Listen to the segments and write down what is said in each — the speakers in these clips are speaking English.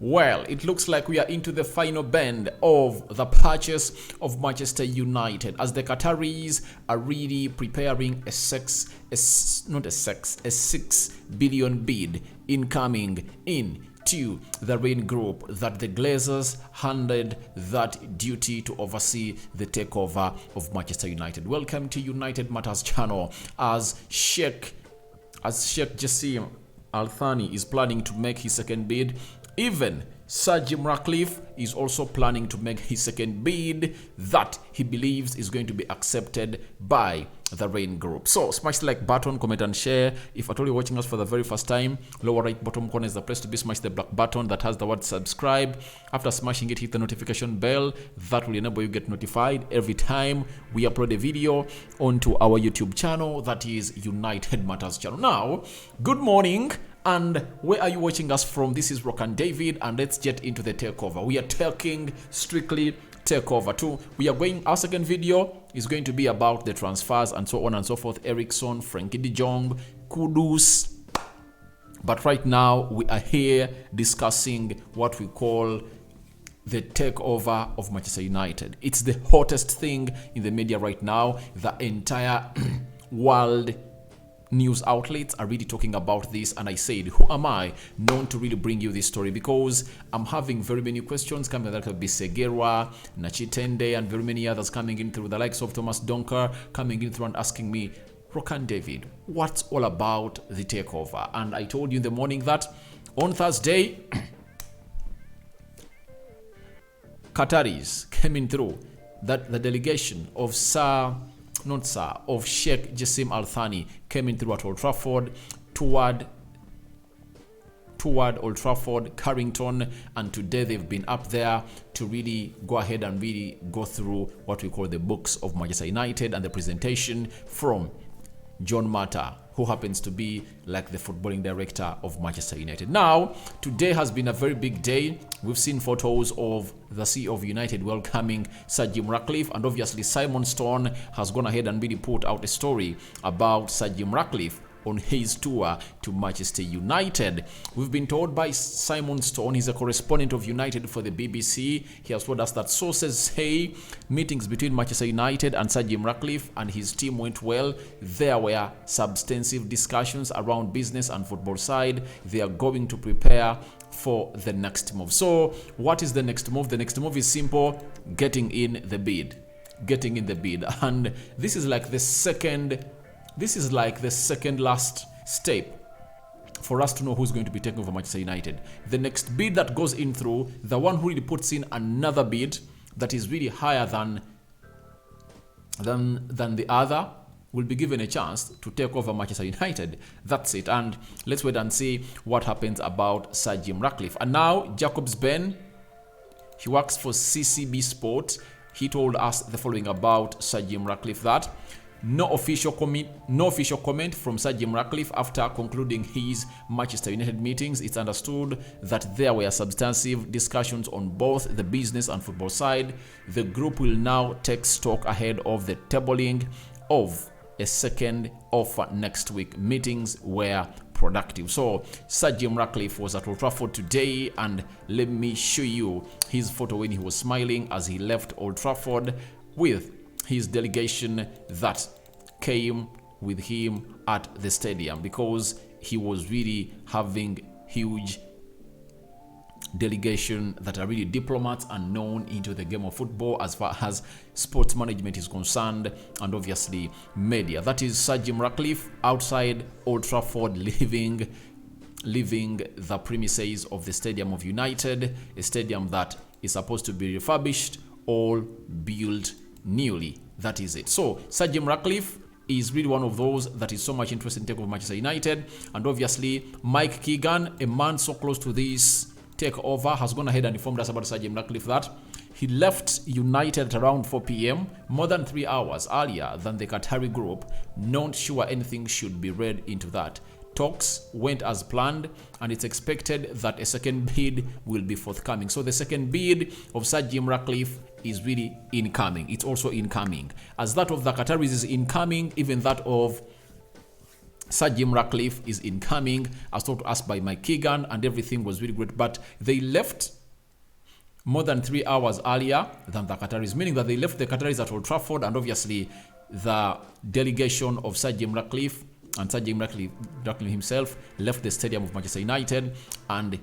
Well, it looks like we are into the final bend of the purchase of Manchester United as the Qataris are really preparing a 6 billion bid incoming in to the Rain Group that the Glazers handed that duty to oversee the takeover of Manchester United. Welcome to United Matters channel as Sheikh Jassim Al Thani is planning to make his second bid. Even Sir Jim Radcliffe is also planning to make his second bid that he believes is going to be accepted by the Rain Group. So smash the like button, comment and share. If at all you're watching us for the very first time, lower right bottom corner is the place to be. Smash the black button that has the word subscribe. After smashing it, hit the notification bell. That will enable you to get notified every time we upload a video onto our YouTube channel, that is United Matters channel. Now, good morning. And where are you watching us from? This is Rock and David, and let's get into the takeover. We are talking strictly takeover too. We are going, our second video is going to be about the transfers and so on and so forth. Ericsson, Frankie de Jong, Kudus. But right now we are here discussing what we call the takeover of Manchester United. It's the hottest thing in the media right now. The entire world news outlets are really talking about this, and I said, who am I known to really bring you this story? Because I'm having very many questions coming, like Bisegera, Nachitende, and very many others coming in through, the likes of Thomas Donker coming in through and asking me, Rokan David, what's all about the takeover? And I told you in the morning that on Thursday Qataris came in through, that the delegation of of Sheikh Jassim Al Thani came in through at Old Trafford toward Old Trafford, Carrington, and today they've been up there to really go ahead and really go through what we call the books of Manchester United and the presentation from John Mata, who happens to be like the footballing director of Manchester United. Now, today has been a very big day. We've seen photos of the CEO of United welcoming Sir Jim Radcliffe, and obviously Simon Stone has gone ahead and really put out a story about Sir Jim Radcliffe on his tour to Manchester United. We've been told by Simon Stone, he's a correspondent of United for the BBC. He has told us that sources say meetings between Manchester United and Sir Jim Radcliffe and his team went well. There were substantive discussions around business and football side. They are going to prepare for the next move. So what is the next move? The next move is simple: getting in the bid. And this is like the second last step for us to know who's going to be taking over Manchester United. The next bid that goes in through, the one who really puts in another bid that is really higher than the other, will be given a chance to take over Manchester United. That's it. And let's wait and see what happens about Sir Jim Radcliffe. And now Jacobs Ben, he works for CCB Sport. He told us the following about Sir Jim Radcliffe: that no official comment from Sir Jim Radcliffe after concluding his Manchester United meetings. It's understood that there were substantive discussions on both the business and football side. The group will now take stock ahead of the tabling of a second offer next week. Meetings were productive. So Sir Jim Radcliffe was at Old Trafford today, and let me show you his photo when he was smiling as he left Old Trafford with his delegation that came with him at the stadium, because he was really having huge delegation that are really diplomats and known into the game of football as far as sports management is concerned, and obviously media. That is Sir Jim Radcliffe outside Old Trafford, leaving the premises of the Stadium of United, a stadium that is supposed to be refurbished, all built newly. That is it. So Sir Jim Radcliffe is really one of those that is so much interested in takeover of Manchester United, and obviously Mike Keegan, a man so close to this takeover, has gone ahead and informed us about Sir Jim Radcliffe that he left United at around 4 p.m, more than 3 hours earlier than the Qatari group. Not sure anything should be read into that. Talks went as planned, and it's expected that a second bid will be forthcoming. So the second bid of Sir Jim Radcliffe is really incoming. It's also incoming. As that of the Qataris is incoming, even that of Sir Jim Radcliffe is incoming, as talked to us by Mike Keegan, and everything was really great. But they left more than 3 hours earlier than the Qataris, meaning that they left the Qataris at Old Trafford, and obviously the delegation of Sir Jim Radcliffe and Sir Jim Radcliffe himself left the stadium of Manchester United and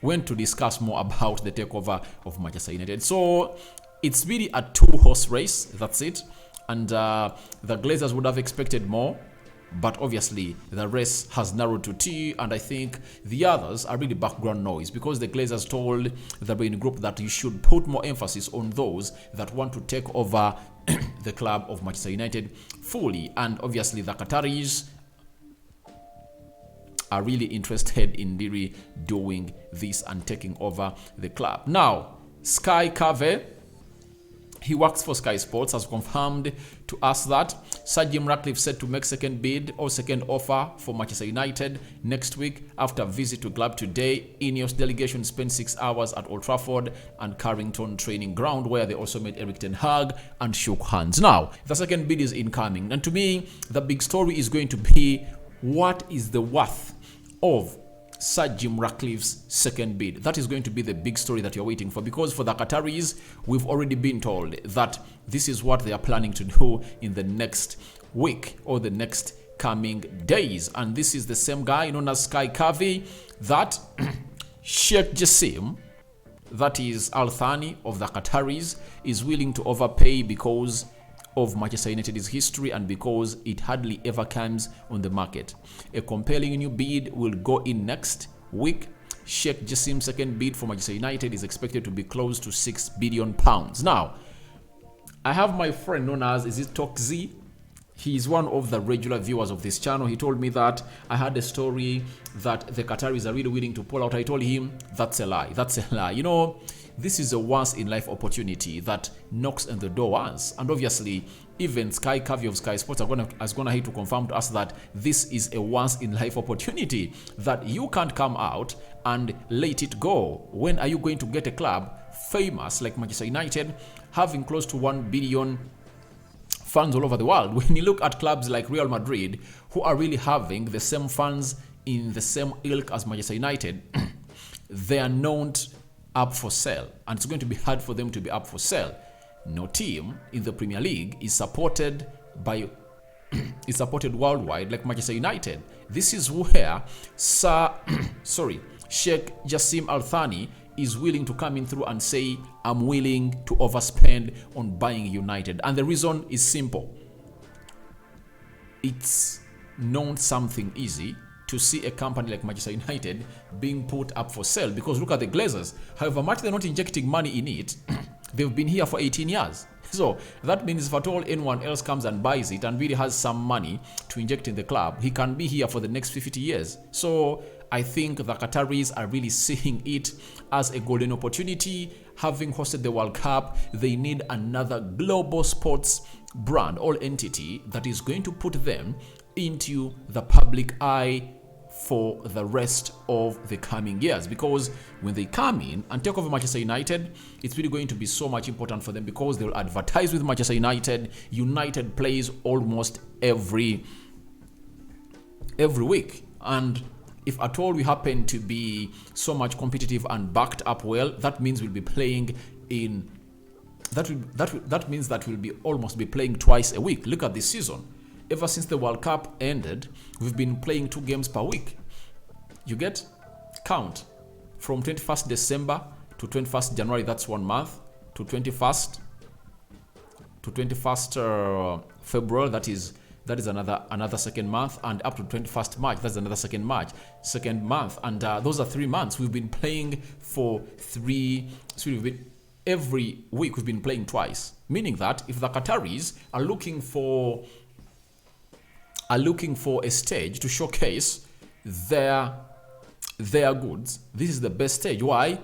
went to discuss more about the takeover of Manchester United. So it's really a two-horse race, that's it. And the Glazers would have expected more, but obviously the race has narrowed to two, and I think the others are really background noise, because the Glazers told the Brain Group that you should put more emphasis on those that want to take over the club of Manchester United fully. And obviously the Qataris are really interested in really doing this and taking over the club. Now, Sky Cave, he works for Sky Sports, has confirmed to us that Sir Jim Radcliffe said to make second bid or second offer for Manchester United next week after a visit to club today. Ineos delegation spent 6 hours at Old Trafford and Carrington training ground, where they also met Eric Ten Hag and shook hands. Now, the second bid is incoming, and to me, the big story is going to be what is the worth of Sir Jim Radcliffe's second bid. That is going to be the big story that you're waiting for, because for the Qataris, we've already been told that this is what they are planning to do in the next week or the next coming days. And this is the same guy known as Sky Kavi that Sheikh Jassim, that is Al Thani of the Qataris, is willing to overpay because of Manchester United's history and because it hardly ever comes on the market. A compelling new bid will go in next week. Sheikh Jassim's second bid for Manchester United is expected to be close to £6 billion. Now, I have my friend known as, is it Tokzi? He is one of the regular viewers of this channel. He told me that I had a story that the Qataris are really willing to pull out. I told him, that's a lie. That's a lie. You know, this is a once-in-life opportunity that knocks on the door once. And obviously, even Sky Cavi of Sky Sports is gonna hate to confirm to us that this is a once-in-life opportunity, that you can't come out and let it go. When are you going to get a club famous like Manchester United, having close to 1 billion fans all over the world? When you look at clubs like Real Madrid, who are really having the same fans in the same ilk as Manchester United, they are not up for sale, and it's going to be hard for them to be up for sale. No team in the Premier League is supported by is supported worldwide like Manchester United. This is where Sheikh Jassim Al Thani is willing to come in through and say, I'm willing to overspend on buying United. And the reason is simple. It's not something easy to see a company like Manchester United being put up for sale, because look at the Glazers. However much they're not injecting money in it, they've been here for 18 years. So that means if at all anyone else comes and buys it and really has some money to inject in the club, he can be here for the next 50 years. So I think the Qataris are really seeing it as a golden opportunity. Having hosted the World Cup, they need another global sports brand or entity that is going to put them into the public eye for the rest of the coming years, because when they come in and take over Manchester United, it's really going to be so much important for them, because they'll advertise with Manchester United. United plays almost every week, and if at all we happen to be so much competitive and backed up well, that means we'll be playing in that means that we'll be almost be playing twice a week. Look at this season. Ever since the World Cup ended, we've been playing 2 games per week. You get? Count. From 21st December to 21st January, that's 1 month, to 21st February, that is another second month, and up to 21st March, that's another second month, and those are 3 months. We've been playing for every week we've been playing twice, meaning that if the Qataris are looking for a stage to showcase their goods, this is the best stage. Why?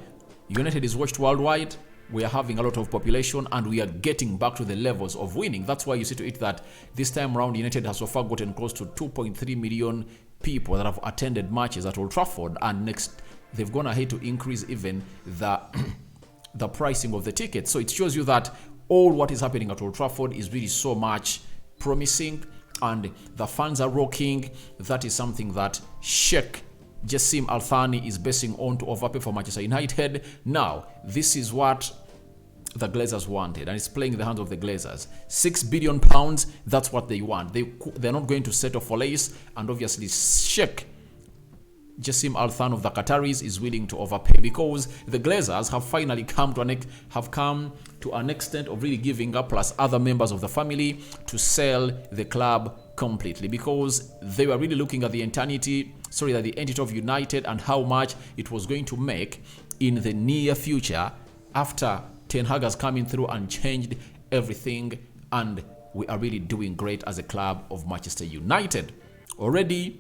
United is watched worldwide. We are having a lot of population, and we are getting back to the levels of winning. That's why you see to it that this time around, United has so far gotten close to 2.3 million people that have attended matches at Old Trafford, and next they've gone ahead to increase even the pricing of the tickets. So it shows you that all what is happening at Old Trafford is really so much promising, and the fans are rocking. That is something that Sheikh Jassim Al Thani is basing on to overpay for Manchester United. Now, this is what the Glazers wanted, and it's playing in the hands of the Glazers. £6 billion, that's what they want. They're not going to settle for less, and obviously Sheikh Jassim Al Thani of the Qataris is willing to overpay, because the Glazers have finally come to an extent of really giving up, plus other members of the family, to sell the club completely, because they were really looking at the entity of United and how much it was going to make in the near future after Ten Hag has come in through and changed everything, and we are really doing great as a club of Manchester United. Already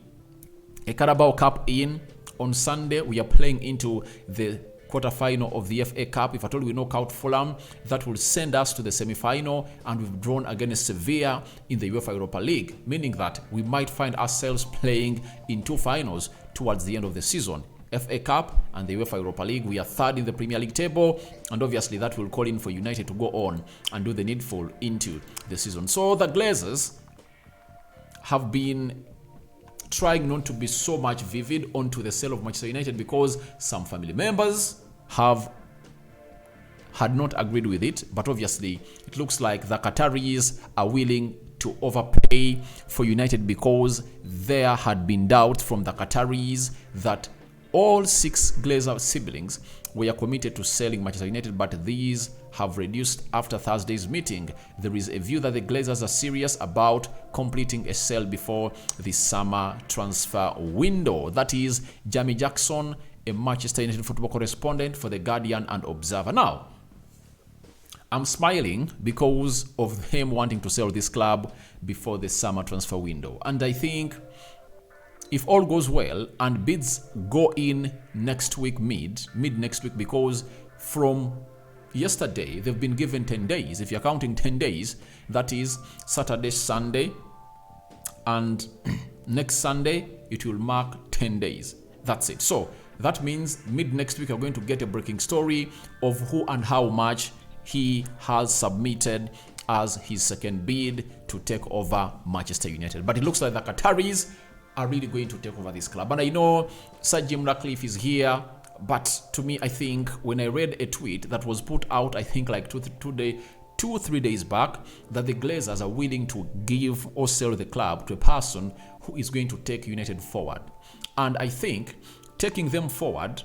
a Carabao Cup in. On Sunday, we are playing into the quarter-final of the FA Cup. If at all we knock out Fulham, that will send us to the semi-final, and we've drawn against Sevilla in the UEFA Europa League, meaning that we might find ourselves playing in two finals towards the end of the season. FA Cup and the UEFA Europa League. We are third in the Premier League table, and obviously that will call in for United to go on and do the needful into the season. So the Glazers have been trying not to be so much vivid onto the sale of Manchester United, because some family members had not agreed with it, but obviously it looks like the Qataris are willing to overpay for United, because there had been doubt from the Qataris that all 6 Glazer siblings were committed to selling Manchester United, but these have reduced after Thursday's meeting. There is a view that the Glazers are serious about completing a sale before the summer transfer window. That is Jamie Jackson, a Manchester United football correspondent for The Guardian and Observer. Now, I'm smiling because of him wanting to sell this club before the summer transfer window. And I think if all goes well and bids go in next week, mid next week, because from yesterday they've been given 10 days. If you're counting 10 days, that is Saturday, Sunday, and next Sunday it will mark 10 days. That's it. So that means mid next week you're going to get a breaking story of who and how much he has submitted as his second bid to take over Manchester United. But it looks like the Qataris are really going to take over this club. And I know Sir Jim Radcliffe is here, but to me, I think when I read a tweet that was put out, I think like 2 or 3 days back, that the Glazers are willing to give or sell the club to a person who is going to take United forward. And I think taking them forward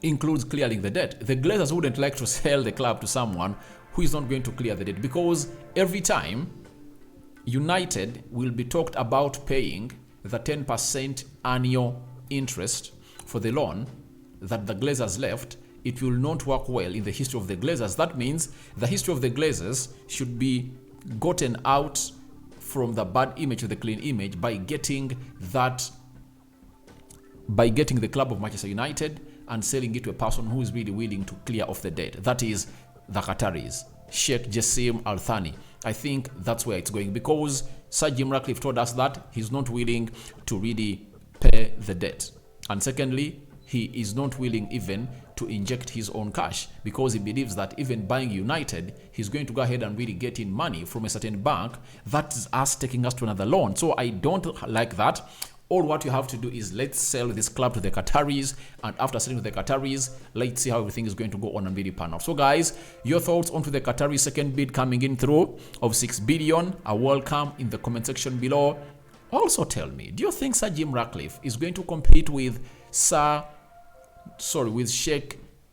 includes clearing the debt. The Glazers wouldn't like to sell the club to someone who is not going to clear the debt, because every time United will be talked about paying the 10% annual interest for the loan that the Glazers left, it will not work well in the history of the Glazers. That means the history of the Glazers should be gotten out from the bad image to the clean image by getting the club of Manchester United and selling it to a person who is really willing to clear off the debt. That is the Qataris, Sheikh Jassim Al Thani. I think that's where it's going, because Sir Jim Radcliffe told us that he's not willing to really pay the debt. And secondly, he is not willing even to inject his own cash, because he believes that even buying United, he's going to go ahead and really get in money from a certain bank. That is us taking us to another loan. So I don't like that. All what you have to do is let's sell this club to the Qataris, and after selling to the Qataris, let's see how everything is going to go on and really pan out. So guys, your thoughts onto the Qatari second bid coming in through of 6 billion are welcome in the comment section below. Also tell me, do you think Sir Jim Radcliffe is going to compete with Sheikh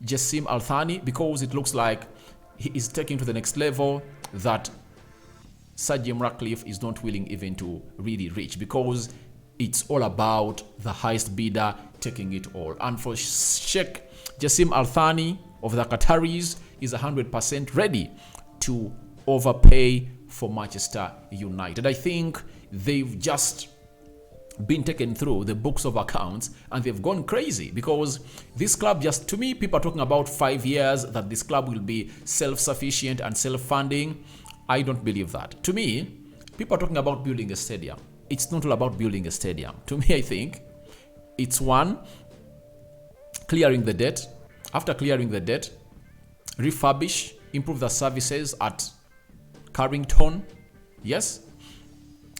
Jassim Al Thani? Because it looks like he is taking to the next level that Sir Jim Radcliffe is not willing even to really reach, because it's all about the highest bidder taking it all. And for Sheikh Jassim Al Thani of the Qataris is 100% ready to overpay for Manchester United. I think they've just been taken through the books of accounts and they've gone crazy, because this club, just to me, people are talking about 5 years that this club will be self-sufficient and self-funding. I don't believe that. To me, people are talking about building a stadium. It's not all about building a stadium. To me, I think it's one, clearing the debt. After clearing the debt, refurbish, improve the services at Carrington. Yes.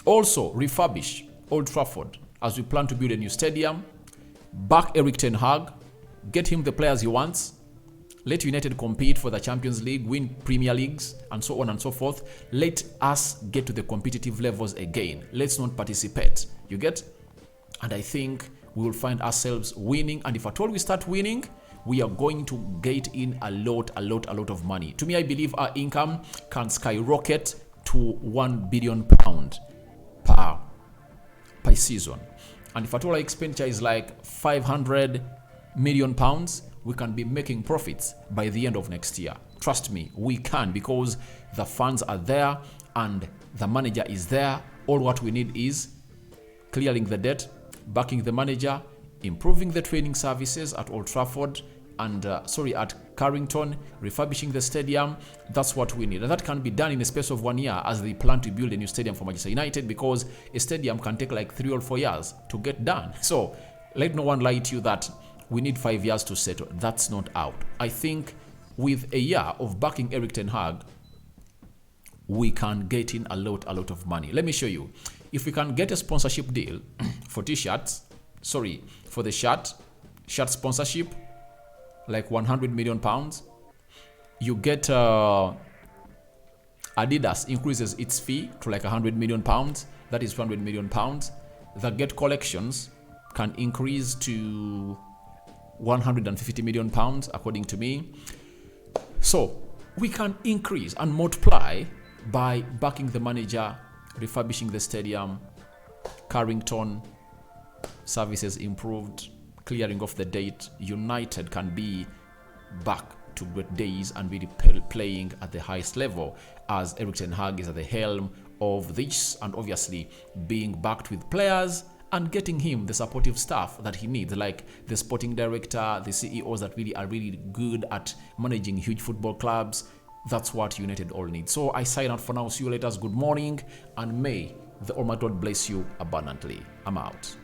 Also, refurbish Old Trafford as we plan to build a new stadium. Back Erik ten Hag, get him the players he wants. Let United compete for the Champions League, win Premier Leagues, and so on and so forth. Let us get to the competitive levels again. Let's not participate. You get? And I think we will find ourselves winning. And if at all we start winning, we are going to get in a lot of money. To me, I believe our income can skyrocket to £1 billion per season. And if at all our expenditure is like £500 million, we can be making profits by the end of next year. Trust me, we can, because the funds are there and the manager is there. All what we need is clearing the debt, backing the manager, improving the training services at Old Trafford and at Carrington, refurbishing the stadium. That's what we need. And that can be done in a space of 1 year as they plan to build a new stadium for Manchester United, because a stadium can take like 3 or 4 years to get done. So let no one lie to you that we need 5 years to settle. That's not out. I think with a year of backing Erik ten Hag, we can get in a lot of money. Let me show you. If we can get a sponsorship deal for for the shirt sponsorship, like £100 million, you get Adidas increases its fee to like £100 million. That is £200 million. The Get collections can increase to £150 million, according to me. So we can increase and multiply by backing the manager, refurbishing the stadium, Carrington, services improved, clearing off the date. United can be back to great days and really playing at the highest level as Erik ten Hag is at the helm of this, and obviously being backed with players and getting him the supportive staff that he needs, like the sporting director, the CEOs that really are really good at managing huge football clubs. That's what United all need. So I sign out for now. See you later. Good morning, and may the Almighty God bless you abundantly. I'm out.